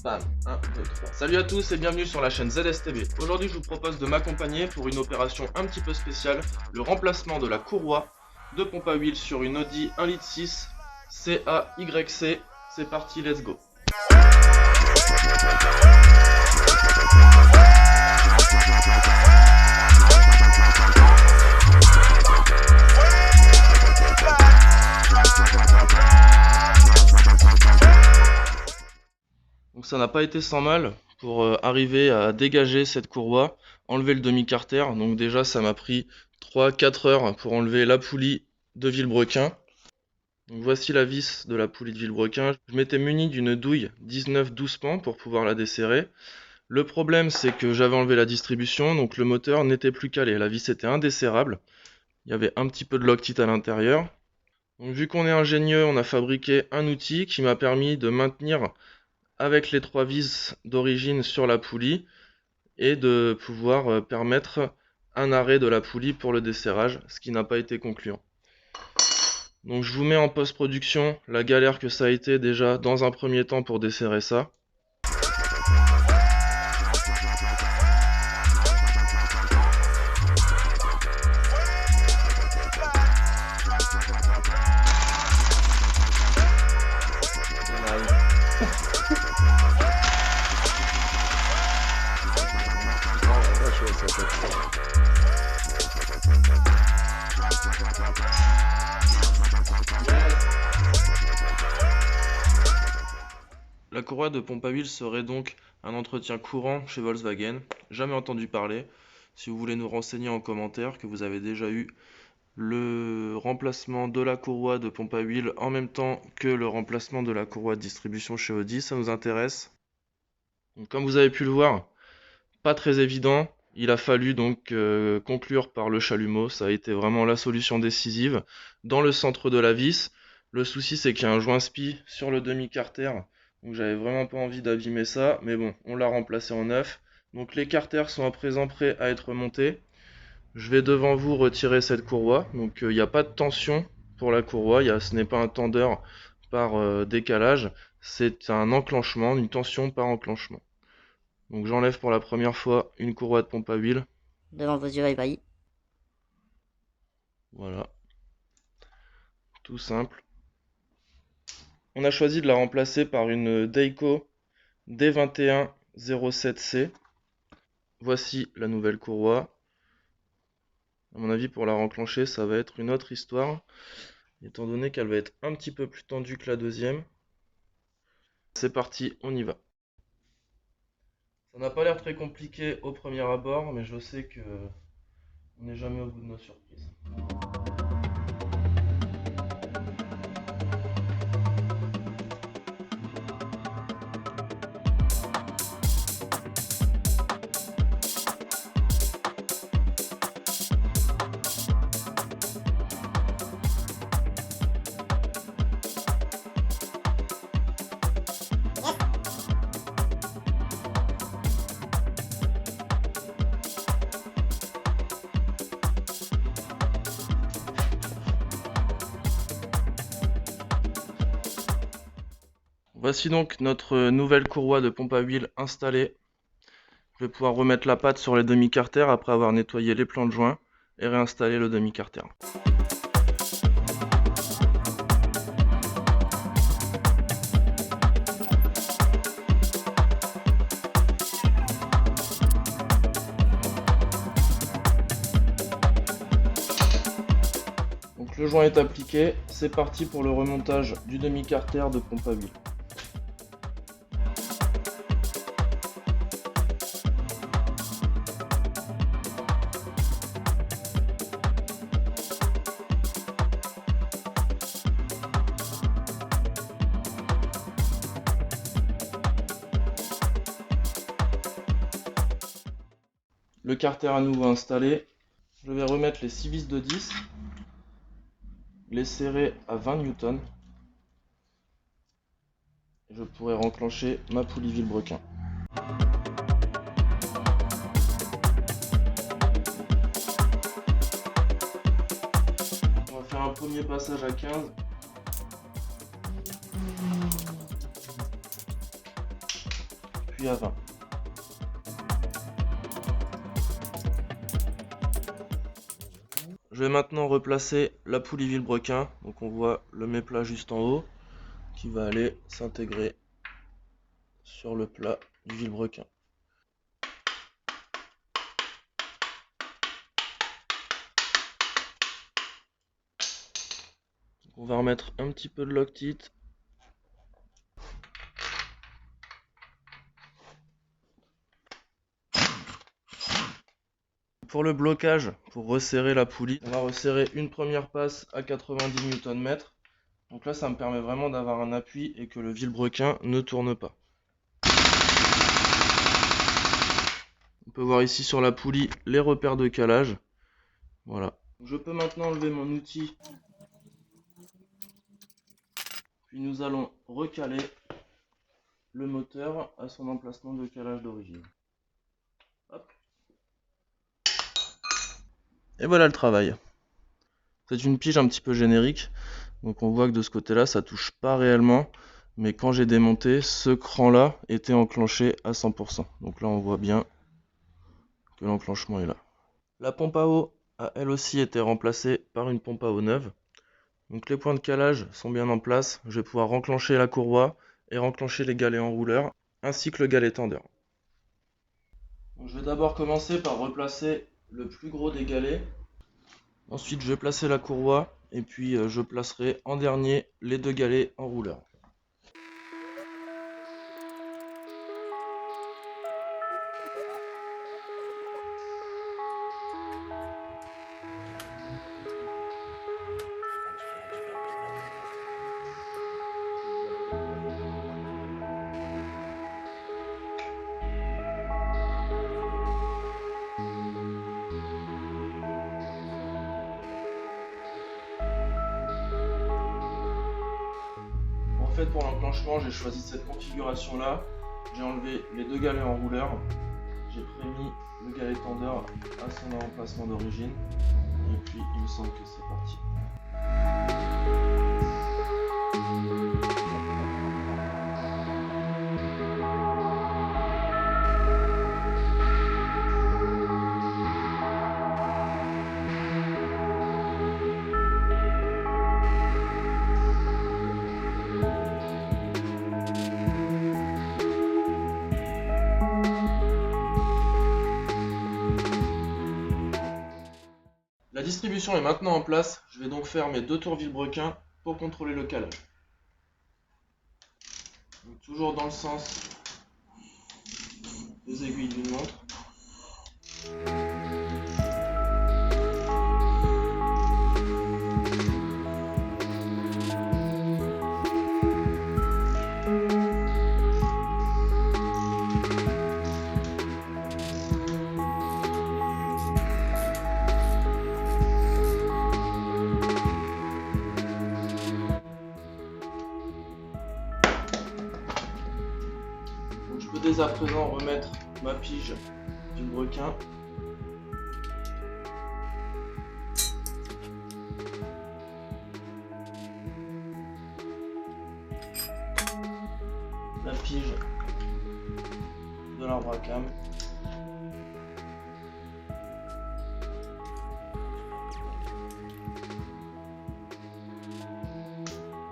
Bam, 1, 2, 3. Salut à tous et bienvenue sur la chaîne ZSTV. Aujourd'hui je vous propose de m'accompagner pour une opération un petit peu spéciale, le remplacement de la courroie de pompe à huile sur une Audi 1.6 litre CAYC. C'est parti, let's go. Donc ça n'a pas été sans mal pour arriver à dégager cette courroie, enlever le demi-carter. Donc déjà ça m'a pris 3-4 heures pour enlever la poulie de Villebrequin. Donc voici la vis de la poulie de Villebrequin. Je m'étais muni d'une douille 19-12 pans pour pouvoir la desserrer. Le problème c'est que j'avais enlevé la distribution, donc le moteur n'était plus calé. La vis était indesserrable. Il y avait un petit peu de Loctite à l'intérieur. Donc vu qu'on est ingénieux, on a fabriqué un outil qui m'a permis de maintenir avec les 3 vis d'origine sur la poulie et de pouvoir permettre un arrêt de la poulie pour le desserrage, ce qui n'a pas été concluant. Donc je vous mets en post-production la galère que ça a été déjà dans un premier temps pour desserrer ça. La courroie de pompe à huile serait donc un entretien courant chez Volkswagen. Jamais entendu parler. Si vous voulez nous renseigner en commentaire que vous avez déjà eu le remplacement de la courroie de pompe à huile en même temps que le remplacement de la courroie de distribution chez Audi, ça nous intéresse. Donc, comme vous avez pu le voir, pas très évident. Il a fallu donc conclure par le chalumeau. Ça a été vraiment la solution décisive. Dans le centre de la vis, le souci c'est qu'il y a un joint spi sur le demi-carter. Donc j'avais vraiment pas envie d'abîmer ça. Mais bon, on l'a remplacé en neuf. Donc les carters sont à présent prêts à être montés. Je vais devant vous retirer cette courroie. Donc il n'y a pas de tension pour la courroie. Ce n'est pas un tendeur par décalage. C'est un enclenchement, une tension par enclenchement. Donc j'enlève pour la première fois une courroie de pompe à huile. Devant vos yeux ébahis. Voilà. Tout simple. On a choisi de la remplacer par une Dayco D2107C. Voici la nouvelle courroie. À mon avis, pour la renclencher, ça va être une autre histoire, étant donné qu'elle va être un petit peu plus tendue que la deuxième. C'est parti, on y va. Ça n'a pas l'air très compliqué au premier abord, mais je sais que on n'est jamais au bout de nos surprises. Voici donc notre nouvelle courroie de pompe à huile installée. Je vais pouvoir remettre la patte sur les demi-carters après avoir nettoyé les plans de joint et réinstaller le demi-carter. Donc le joint est appliqué, c'est parti pour le remontage du demi-carter de pompe à huile. Le carter à nouveau installé. Je vais remettre les 6 vis de 10, les serrer à 20 N. Je pourrai renclencher ma poulie Villebrequin. On va faire un premier passage à 15. puis à 20. Je vais maintenant replacer la poulie vilebrequin. Donc on voit le méplat juste en haut qui va aller s'intégrer sur le plat du vilebrequin. On va remettre un petit peu de Loctite. Pour le blocage, pour resserrer la poulie, on va resserrer une première passe à 90 Nm. Donc là, ça me permet vraiment d'avoir un appui et que le vilebrequin ne tourne pas. On peut voir ici sur la poulie les repères de calage. Voilà. Je peux maintenant enlever mon outil. Puis nous allons recaler le moteur à son emplacement de calage d'origine. Hop. Et voilà le travail. C'est une pige un petit peu générique. Donc on voit que de ce côté-là, ça touche pas réellement. Mais quand j'ai démonté, ce cran-là était enclenché à 100%. Donc là, on voit bien que l'enclenchement est là. La pompe à eau a elle aussi été remplacée par une pompe à eau neuve. Donc les points de calage sont bien en place. Je vais pouvoir enclencher la courroie et enclencher les galets enrouleurs ainsi que le galet tendeur. Donc, je vais d'abord commencer par replacer le plus gros des galets. Ensuite, je vais placer la courroie et puis je placerai en dernier les deux galets enrouleurs. En fait, pour l'enclenchement, j'ai choisi cette configuration là. J'ai enlevé les deux galets enrouleurs. J'ai prémis le galet tendeur à son emplacement d'origine. Et puis, il me semble que c'est parti. La distribution est maintenant en place, je vais donc faire mes deux tours vilebrequin pour contrôler le calage. Donc, toujours dans le sens des aiguilles d'une montre. Je peux dès à présent remettre ma pige vilebrequin. La pige de l'arbre à cam.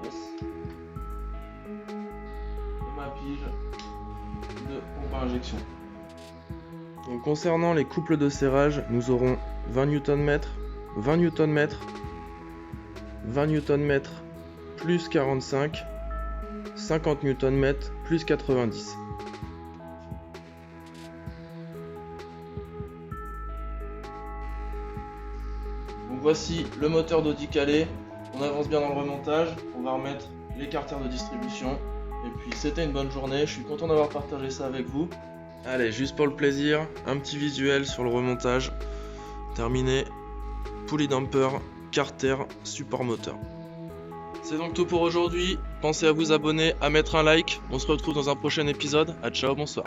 Yes. Et ma pige de pompe à injection. Donc, concernant les couples de serrage, nous aurons 20 Nm, 20 Nm, 20 Nm plus 45, 50 Nm plus 90. Donc voici le moteur d'Audi calé. On avance bien dans le remontage, on va remettre les carters de distribution. Et puis c'était une bonne journée, je suis content d'avoir partagé ça avec vous. Allez, juste pour le plaisir, un petit visuel sur le remontage. Terminé, poulie damper, carter, support moteur. C'est donc tout pour aujourd'hui, pensez à vous abonner, à mettre un like. On se retrouve dans un prochain épisode, à ciao, bonsoir.